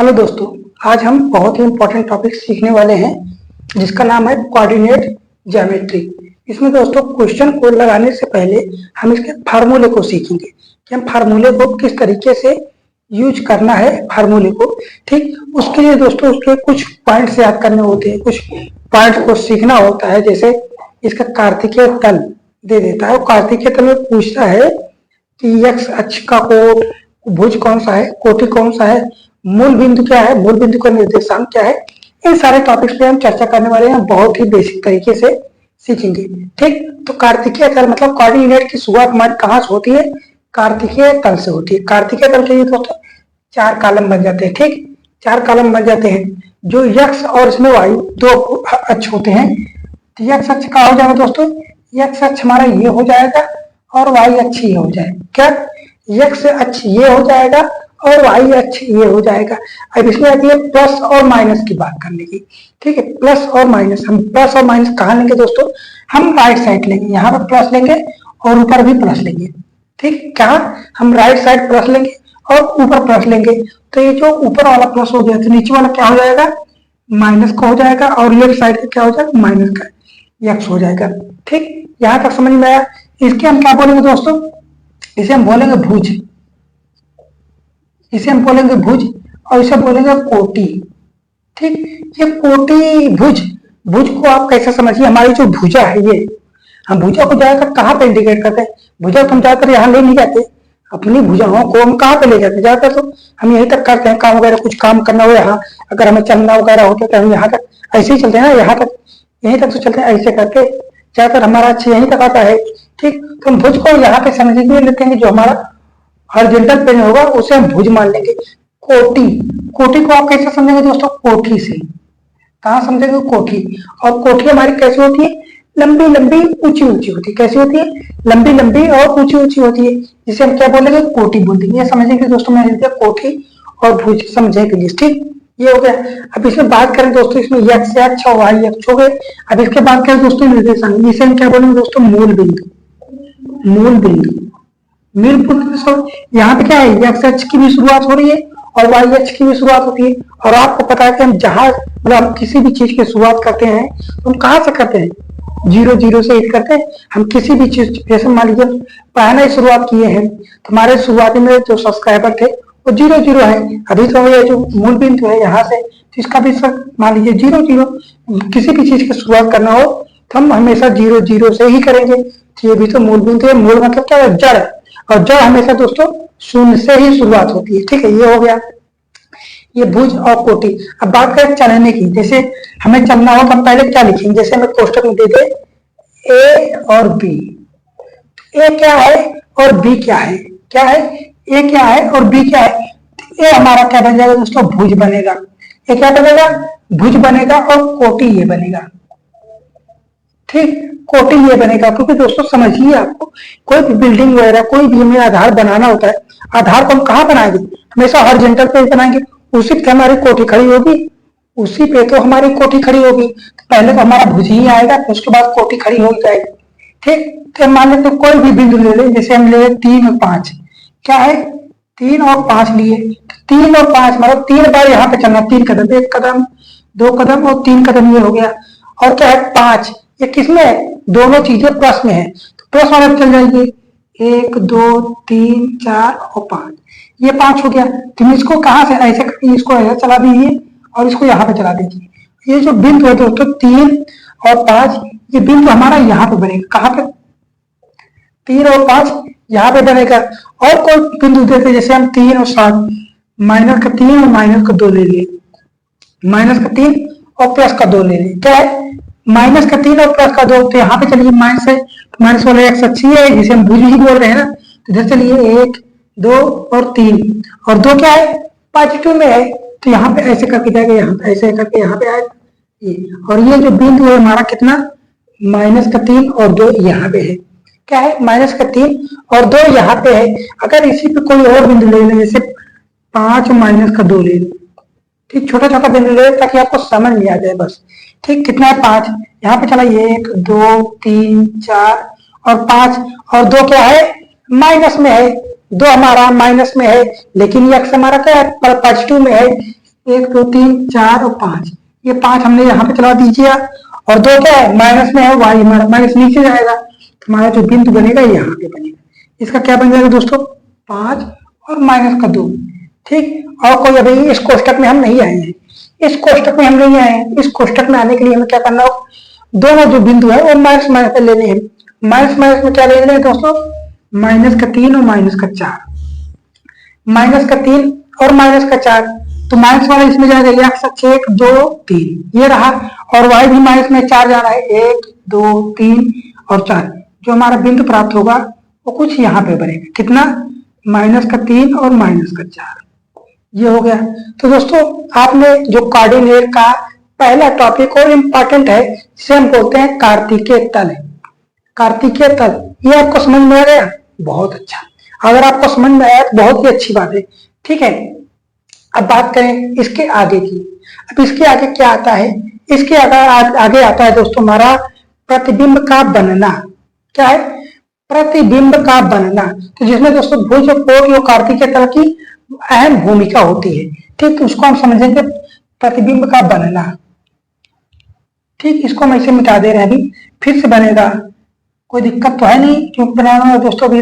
Hello दोस्तों, आज हम बहुत ही इम्पोर्टेंट टॉपिक सीखने वाले हैं जिसका नाम है कोऑर्डिनेट ज्योमेट्री। इसमें दोस्तों क्वेश्चन कोड लगाने से पहले हम इसके फार्मूले को सीखेंगे कि हम फार्मूले को किस तरीके से यूज करना है फार्मूले को। ठीक उसके लिए दोस्तों उसके कुछ पॉइंट्स याद करने होते हैं, कुछ पॉइंट को सीखना होता है। जैसे इसका कार्तिकेय तल दे देता है, कार्तिकेय तल में पूछता है कि एक्स अक्ष का कोण भुज कौन सा है, कोटि कौन सा है, मूल बिंदु क्या है, मूल बिंदु का निर्देशांक क्या है। इन सारे टॉपिक्स पे हम चर्चा करने वाले हैं, बहुत ही बेसिक तरीके से सीखेंगे। ठीक, तो कार्तिकेय तल मतलब कोऑर्डिनेट की शुरुआत हमारी कहाँ से होती है, कार्तिकेय तल से होती है। कार्तिकेय तल के लिए दोस्तों 4 कॉलम बन जाते हैं। ठीक, 4 कॉलम बन जाते हैं। जो यक्ष और इसमें वायु 2 अक्ष होते हैं। तो यक्ष अक्ष का हो जाएगा दोस्तों, यक्ष अक्ष हमारा ये हो जाएगा और वाई अक्ष ये हो जाएगा। क्या, यक्ष अक्ष ये हो जाएगा और वाई अक्ष ये हो जाएगा। अब इसमें आती है प्लस और माइनस की बात करने की। ठीक है, प्लस और माइनस, हम प्लस और माइनस कहाँ लेंगे दोस्तों, हम राइट साइड लेंगे, यहाँ पर प्लस लेंगे और ऊपर भी प्लस लेंगे। ठीक, कहाँ हम राइट साइड प्लस लेंगे और ऊपर प्लस लेंगे। तो ये जो ऊपर वाला प्लस हो गया तो नीचे वाला क्या हो जाएगा, माइनस का हो जाएगा, और लेफ्ट साइड का क्या हो जाएगा, माइनस का यक्ष हो जाएगा। ठीक, यहाँ तक समझ में आया। इसके हम क्या बोलेंगे दोस्तों, इसे हम बोलेंगे भुज, इसे हम बोलेंगे भुज और इसे बोलेंगे कोटि। ठीक, ये कोटि भुज, भुज को आप कैसे समझिए, हमारी जो भुजा है ये, हम भुजा को ज्यादातर कहाँ पे इंडिकेट करते हैं, भुजा को हम ज्यादातर यहाँ ले नहीं जाते, अपनी भुजाओं को हम कहाँ पे ले जाते हैं, ज्यादातर तो हम यहीं तक करते हैं काम वगैरह, कुछ काम करना हो यहाँ, अगर हमें चलना वगैरह होता है तो हम यहाँ तक ऐसे ही चलते हैं ना, यहाँ तक यहीं तक तो चलते हैं, ऐसे करके ज्यादातर हमारा अच्छे यहीं तक आता है। ठीक, तो हम भुज को यहाँ पे समझने के लिए लेते हैं, जो हमारा हॉरिजॉन्टल प्लेन होगा उसे हम भुज मान लेंगे। कोटि, कोटि को आप कैसे समझेंगे दोस्तों, कोठी से। कहाँ समझेंगे, कोठी। और कोठी हमारी कैसी होती है, लंबी लंबी ऊंची ऊंची होती है। कैसी होती है, लंबी लंबी और ऊंची ऊंची होती है, जिसे हम क्या बोलेंगे, कोटि बोल देंगे। ये समझेंगे दोस्तों, मैंने दिया कोठी और भुज समझने के लिए। ठीक, ये हो गया। अब इसमें बात करें दोस्तों, इसमें यक्ष अक्ष और वाई अक्ष हो गए। अब इसके बाद करें दोस्तों निर्देशांक, इसे हम क्या बोलेंगे दोस्तों, मूल बिंदु। मूल बिंदु, मूल बिंदु यहाँ पे क्या है, एक्स अक्ष की भी शुरुआत हो रही है और वाई अक्ष की भी शुरुआत होती है। और आपको पता है कि हम जहां मतलब किसी भी चीज की शुरुआत करते हैं तो हम कहाँ से करते हैं, 0 0 से हिट करते हैं। हम किसी भी चीज, जैसे मान लीजिए पहले ही शुरुआत किए हैं, हमारे शुरुआती में जो सब्सक्राइबर थे वो 0 0 है। अभी तो ये जो मूल बिंदु है यहाँ से, तो इसका भी मान लीजिए 0 0। किसी भी चीज की शुरुआत करना हो तो हम हमेशा 0 0 से ही करेंगे। तो ये भी तो मूल बिंदु है। मूल मतलब क्या है, जड़, और जड़ हमेशा दोस्तों शून्य से ही शुरुआत होती है। ठीक है, ये हो गया ये भुज और कोटि। अब बात करें चलने की, जैसे हमें चलना हो तो हम पहले क्या लिखेंगे, जैसे हमें कोष्टक में दे दे ए और बी। ए क्या है और बी क्या है, क्या है, ए क्या है और बी क्या है। ए हमारा क्या बन जाएगा दोस्तों, भुज बनेगा। ए क्या बनेगा, भुज बनेगा, और कोटि ये बनेगा। ठीक, कोटि ये बनेगा। क्योंकि दोस्तों समझिए, आपको कोई भी बिल्डिंग वगैरह कोई भी हमें आधार बनाना होता है, आधार को हम कहाँ बनाएंगे, हमेशा हॉरिजॉन्टल पे बनाएंगे, उसी पे हमारी कोठी खड़ी होगी, उसी पे तो हमारी कोठी खड़ी होगी। तो पहले तो हमारा भुज ही आएगा, फिर उसके बाद कोठी खड़ी हो जाएगी। ठीक, तो मान लेते कोई भी बिंदु ले लें, जैसे हम ले 3 और 5, क्या है 3 और 5 लिए, 3 और 5 मतलब 3 बार यहाँ पे चलना, 3 कदम, 1 कदम 2 कदम और 3 कदम, ये हो गया। और क्या है 5, ये किसमें है, दोनों चीजें प्लस में है, तो प्लस वाले चल जाएगी, 1 2 3 4 और 5, ये 5 हो गया। तुम इसको कहाँ से ऐसे करके इसको ऐसे चला दीजिए और इसको यहाँ पे चला दीजिए। ये जो बिंदु है दोस्तों 3 और 5, ये बिंदु हमारा यहाँ पे बनेगा, कहाँ पे, 3 और 5 यहाँ पे बनेगा। और कोई बिंदु देते, जैसे हम 3 और 7, माइनस का 3 और माइनस का 2 ले लिए, माइनस का 3 और प्लस का 2 ले लिए, क्या है माइनस का 3 और प्लस का 2। तो यहाँ पे चलिए माइनस है, माइनस वाला एक्स अच्छी है, जिसे हम भुज ही बोल रहे हैं ना। तो इधर चलिए 1 2 और 3, और 2 क्या है, पॉजिटिव में है, तो यहाँ पे ऐसे करके जाएगा, यहाँ पे ऐसे करके यहाँ पे आएगा ये। और ये जो बिंदु है हमारा कितना, माइनस का 3 और 2 यहाँ पे है, क्या है माइनस का 3 और 2 यहाँ पे है। अगर इसी पे कोई और बिंदु ले लें, जैसे 5 और माइनस का 2 ले लें, ठीक, छोटा छोटा बिंदु ले ताकि आपको समझ में आ जाए बस। ठीक, कितना है 5, यहाँ पे चला 1 2 3 4 और 5, और 2 क्या है माइनस में है, 2 हमारा माइनस में है, लेकिन ये अक्स हमारा क्या है, पॉजिटिव में है। 1 2 3 4 और 5, ये 5 हमने यहाँ पे चला दीजिए, और 2 क्या है माइनस में है, वाई माइनस नीचे जाएगा, तो हमारा जो बिंदु बनेगा यहाँ पे बनेगा। इसका क्या बन जाएगा दोस्तों 5 और माइनस का 2। ठीक, और कोई अभी इस कोष्टक में हम नहीं आए हैं, इस कोष्टक में हम नहीं आए हैं। इस कोष्टक में आने के लिए हमें क्या करना होगा, दोनों जो बिंदु है वो माइनस माइनस में लेने हैं। माइनस माइनस में क्या लेने हैं दोस्तों, माइनस का 3 और माइनस का 4, माइनस का 3 और माइनस का 4, तो माइनस वाला इसमें जाएगा x अक्ष 1 2 3 ये रहा, और y भी माइनस में 4 जाना है, 1 2 3 और 4। जो हमारा बिंदु प्राप्त होगा वो कुछ यहाँ पे बनेगा, कितना माइनस का 3 और माइनस का 4, ये हो गया। तो दोस्तों आपने जो कोऑर्डिनेट का पहला टॉपिक और इम्पोर्टेंट है, जिसे हम बोलते हैं कार्तिकीय तल। कार्तिकीय तल ये आपको समझ में आ गया, बहुत अच्छा। अगर आपको समझ में आया तो बहुत ही अच्छी बात है। ठीक है, अब बात करें इसके आगे की। अब इसके आगे क्या आता है, इसके आगे आता है दोस्तों हमारा प्रतिबिंब का बनना। क्या है, प्रतिबिंब का बनना, तो जिसमें दोस्तों भुज कोण और कार्तिकीय तल की अहम भूमिका होती है। ठीक, उसको हम समझेंगे प्रतिबिंब का बनना। ठीक, इसको हम ऐसे मिटा दे रहे हैं, अभी फिर से बनेगा, कोई दिक्कत तो है नहीं, क्योंकि बनाना दोस्तों भी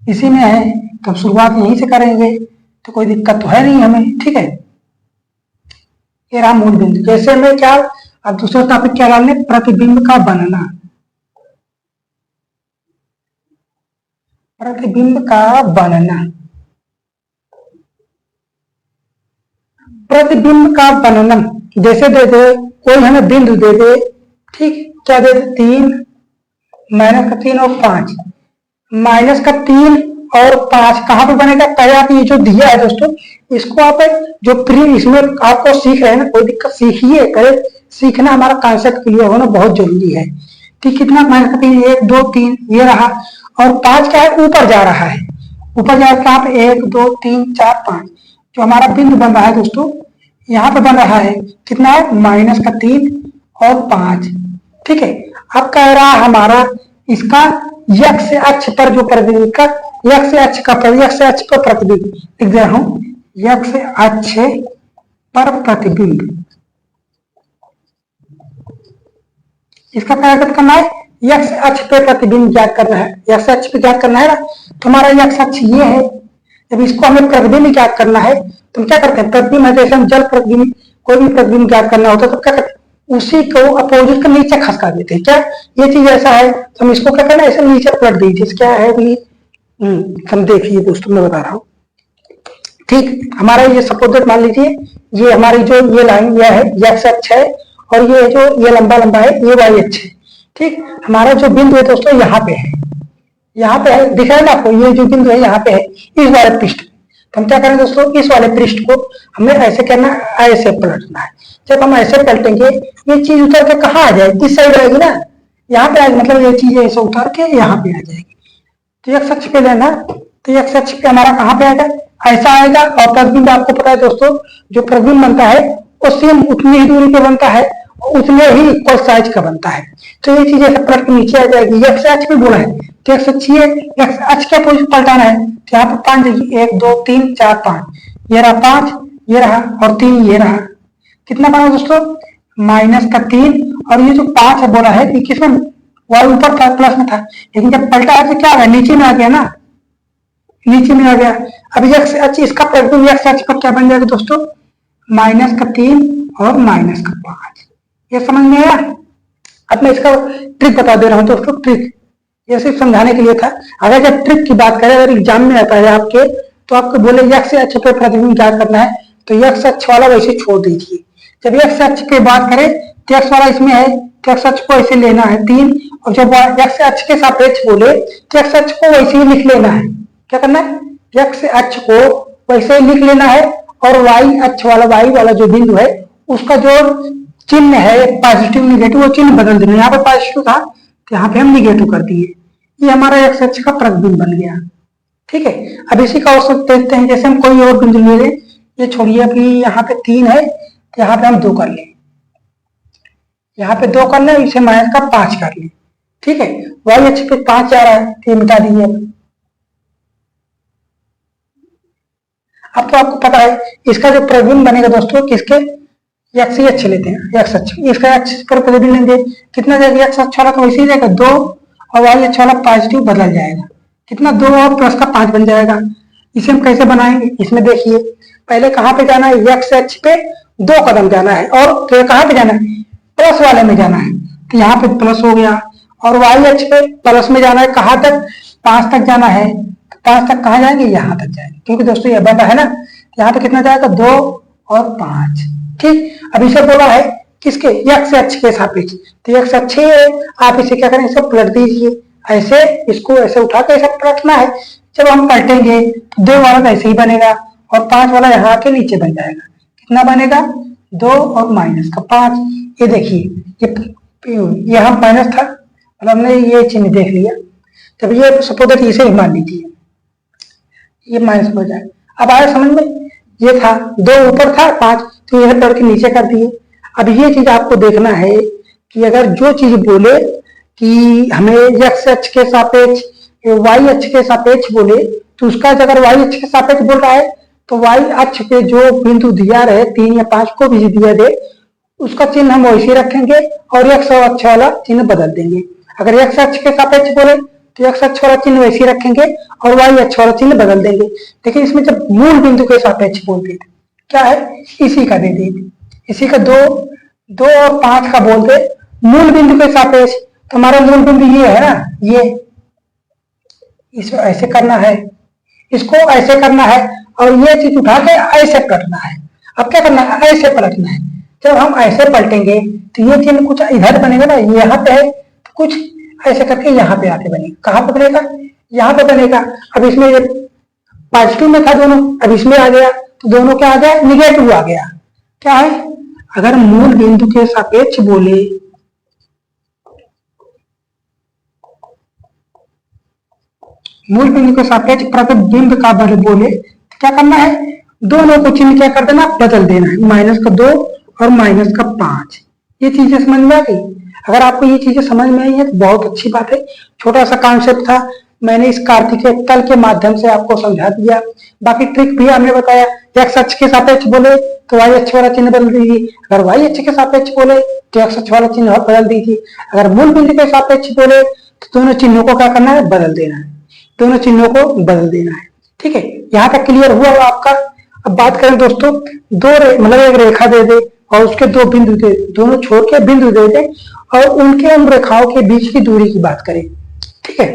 इसी में है, तो शुरुआत यहीं से करेंगे, तो कोई दिक्कत तो है नहीं हमें। ठीक है, ये रहा मूल बिंदु। जैसे में क्या, अब दूसरा टॉपिक क्या डालने, प्रतिबिंब का बनना। प्रतिबिंब का बनना, प्रतिबिंब का बनन जैसे दे दे, कोई हमें बिंदु दे दे। ठीक, क्या दे दे, 3 माइनस का 3 और 5, माइनस का 3 और 5 कहाँ पे बनेगा, पहले आप ये जो दिया है दोस्तों, इसको आप जो इसमें आपको सीख रहे हैं ना, कोई दिक्कत सीखिए, करे सीखना, हमारा कॉन्सेप्ट क्लियर होना बहुत जरूरी है। ठीक, कितना माइनस का 3 1 2 3 ये रहा, और 5 क्या है ऊपर जा रहा है, ऊपर जा रहा है 1 2 3 4 5, जो हमारा बिंदु बन रहा है दोस्तों यहाँ पे बन रहा है, कितना है माइनस का 3 और 5। ठीक है, अब कह रहा हमारा इसका x अक्ष पर जो प्रतिबिंब का x अक्ष पर प्रतिबिंब लिख दे रहा हूं, x अक्ष पर प्रतिबिंब, इसका क्या करना है, x अक्ष पे प्रतिबिंब ज्ञात करना है, x अक्ष पे ज्ञात करना है ना, तो हमारा x अक्ष ये है। जब इसको हमें प्रतिबिंब ज्ञात करना है तो क्या करते हैं, प्रतिबिंब है जैसे हम जल प्रतिबिंब, कोई भी प्रतिबिंब ज्ञात करना होता है तो क्या करते हैं, उसी को अपोजिट के नीचे खसका देते हैं। क्या ये चीज ऐसा है, तो हम इसको क्या करना है, ऐसे नीचे पलट दीजिए। क्या है अभी, हम देखिए दोस्तों मैं बता रहा हूँ। ठीक, हमारा ये सपोज मान लीजिए, ये हमारी जो ये लाइन यह है x अक्ष है, और ये जो ये लंबा लंबा है ये y अक्ष है। ठीक, हमारा जो बिंदु है दोस्तों यहाँ पे है, यहाँ पे है, दिख रहा है ना आपको, ये जो बिंदु है यहाँ पे है इस वाले पृष्ठ में। तो हम क्या करें दोस्तों, इस वाले पृष्ठ को हमें ऐसे करना है, ऐसे पलटना है। जब हम ऐसे पलटेंगे ये चीज उतर के कहाँ आ जाएगी, इस साइड आएगी ना, यहाँ पे आएगी, मतलब ये चीज ऐसे उतर के यहाँ पे आ जाएगी। तो x अक्ष पे लेना, तो x अक्ष पे हमारा कहाँ पे आएगा, ऐसा आएगा। और प्रतिबिंब आपको पता है दोस्तों, जो प्रतिबिंब बनता है वो सेम उतनी ही दूरी पे बनता है, उतने ही इक्वल साइज का बनता है। तो ये चीज ऐसे पलट के नीचे आ जाएगी, x अक्ष पे बोला है तो x अक्ष x अक्ष क्या पलटाना है, तो यहाँ पे 5 1 2 3 4 5, ये रहा 5 ये रहा और 3 ये रहा, कितना बना दोस्तों माइनस का 3, और ये जो 5 है बोला है कि किसमें, y ऊपर था प्लस में था, लेकिन जब पलटा है तो क्या आ गया, नीचे में आ गया ना, नीचे में आ गया। अभी x अक्ष, इसका प्रतिबिंब x अक्ष पर क्या बन जाएगा दोस्तों, माइनस का 3 और माइनस का 5। ये समझ में आया। अब मैं इसका ट्रिक बता दे रहा हूँ दोस्तों, ट्रिक ये सिर्फ समझाने के लिए था। अगर जब ट्रिक की बात करें, अगर एग्जाम में आता है आपके, तो आपको बोले x अक्ष पे प्रतिबिंब ज्ञात करना है, तो x अक्ष वाला वैसे छोड़ दीजिए। जब x अक्ष की बात करें तो x वाला इसमें है, तो x अक्ष को ऐसे लेना है 3, और जब x अक्ष के सापेक्ष बोले तो x अक्ष को वैसे ही लिख लेना है। क्या करना है, x अक्ष को वैसे ही लिख लेना है, और y अक्ष वाला, y वाला जो बिंदु है उसका जो चिन्ह है पॉजिटिव निगेटिव, वो चिन्ह बदल देना। यहाँ पे पॉजिटिव था तो यहाँ पे हम निगेटिव कर दिए, ये हमारा x अक्ष का प्रतिबिंब बन गया। ठीक है, अब इसी का औसत देखते हैं। जैसे हम कोई और बिंदु ले लें, ये छोड़िए, अभी यहाँ पे 3 है तो यहाँ पे हम 2 कर लें, यहाँ पे 2 कर लें, इसे माइनस का 5 कर लें। ठीक है, y अक्ष पे 5 आ रहा है तो ये मिटा दीजिए। अब तो आपको पता है इसका जो प्रतिबिंब बनेगा दोस्तों किसके, एक्स ही अच्छे लेते हैं, एक्स अच्छे, इसका एक्स पर प्रतिबिंब लेंगे, कितना जाएगा, एक्स अच्छा वाला तो वैसे ही जाएगा 2, और वाई अच्छा वाला पॉजिटिव बदल जाएगा, कितना 2 और प्लस का 5 बन जाएगा। इसे हम कैसे बनाएंगे, इसमें देखिए पहले कहाँ पे जाना है, एक्स एच पे 2 कदम जाना है, और तो कहाँ पे जाना है, प्लस वाले में जाना है, तो यहाँ पे प्लस हो गया, और वाई एच पे प्लस में जाना है, कहाँ तक, 5 तक जाना है, 5 तक कहाँ जाएंगे, यहाँ तक जाएंगे, क्योंकि दोस्तों ये बटा है ना, यहाँ पे कितना जाएगा 2 और 5। ठीक, अब इसे बोला है किसके, एक्स एच के सापेक्ष, तो एक्स अच्छे है, आप इसे क्या करें, इसे पलट दीजिए, ऐसे इसको ऐसे उठा के ऐसे पलटना है, जब हम पलटेंगे 2 वाला तो ऐसे ही बनेगा, और 5 वाला यहाँ आके नीचे बन जाएगा, कितना बनेगा 2 और माइनस का 5। ये देखिए ये यहाँ माइनस था, मतलब हमने ये चिन्ह देख लिया, तब ये सपोज इसे ही मान लीजिए, ये माइनस हो जाए। अब आया समझ में, ये था 2 ऊपर था 5, तो यह पढ़ के नीचे कर दिए। अब ये चीज आपको देखना है कि अगर जो चीज बोले कि हमें एक्स अक्ष के सापेक्ष वाई अक्ष के सापेक्ष बोले, तो उसका अगर वाई अक्ष के सापेक्ष बोल रहा है तो वाई अक्ष पे जो बिंदु दिया रहे 3 या 5 को भी दिया दे, उसका चिन्ह हम वैसे रखेंगे और एक्स अक्ष वाला चिन्ह बदल देंगे। अगर एक्स अक्ष के सापेक्ष बोले तो एक्स अक्ष वाला चिन्ह वैसे रखेंगे और वाई अक्ष वाला चिन्ह बदल देंगे। देखिए इसमें जब मूल बिंदु के सापेक्ष बोलते थे क्या है, इसी का दे दी, इसी का 2 और 5 का बोलते मूल बिंदु के सापेक्ष, तो हमारा मूल बिंदु ये है ना, ये इसको ऐसे करना है, इसको ऐसे करना है, और ये चीज उठा के ऐसे पलटना है। अब क्या करना है, ऐसे पलटना है। जब हम ऐसे पलटेंगे तो ये चिन्ह कुछ इधर बनेगा ना, यहाँ पे है तो कुछ ऐसे करके यहाँ पे आके बनेगा, कहाँ पे बनेगा, यहाँ पे बनेगा। अब इसमें पॉजिटिव में था दोनों, अब इसमें आ गया तो दोनों क्या आ गया, निगेटिव आ गया। क्या है, अगर मूल बिंदु के सापेक्ष बोले, मूल बिंदु के सापेक्ष प्रतिबिंब का बल बोले तो क्या करना है, दोनों को चिन्ह क्या कर देना, बदल देना है, माइनस का 2 और माइनस का 5। ये चीजें समझ में आ गई। अगर आपको ये चीजें समझ में आई है तो बहुत अच्छी बात है। छोटा सा कॉन्सेप्ट था, मैंने इस कार्तिक तल के माध्यम से आपको समझा दिया। बाकी ट्रिक भी हमने बताया, एक्स अक्ष के सापेक्ष बोले तो वाई अक्ष वाला चिन्ह बदल दीजिए, अगर वाई अक्ष के सापेक्ष बोले तो एक्स अक्ष वाला चिन्ह बदल दीजिए, अगर मूल बिंदु के सापेक्ष बोले तो दोनों चिन्हों को क्या करना है, बदल देना है, दोनों चिन्हों को बदल देना है। ठीक है, यहाँ तक क्लियर हुआ आपका। अब बात करें दोस्तों, मतलब एक रेखा दे दे और उसके 2 बिंदु दे, दोनों छोर के बिंदु दे दे और उनके उन रेखाओं के बीच की दूरी की बात करें। ठीक है,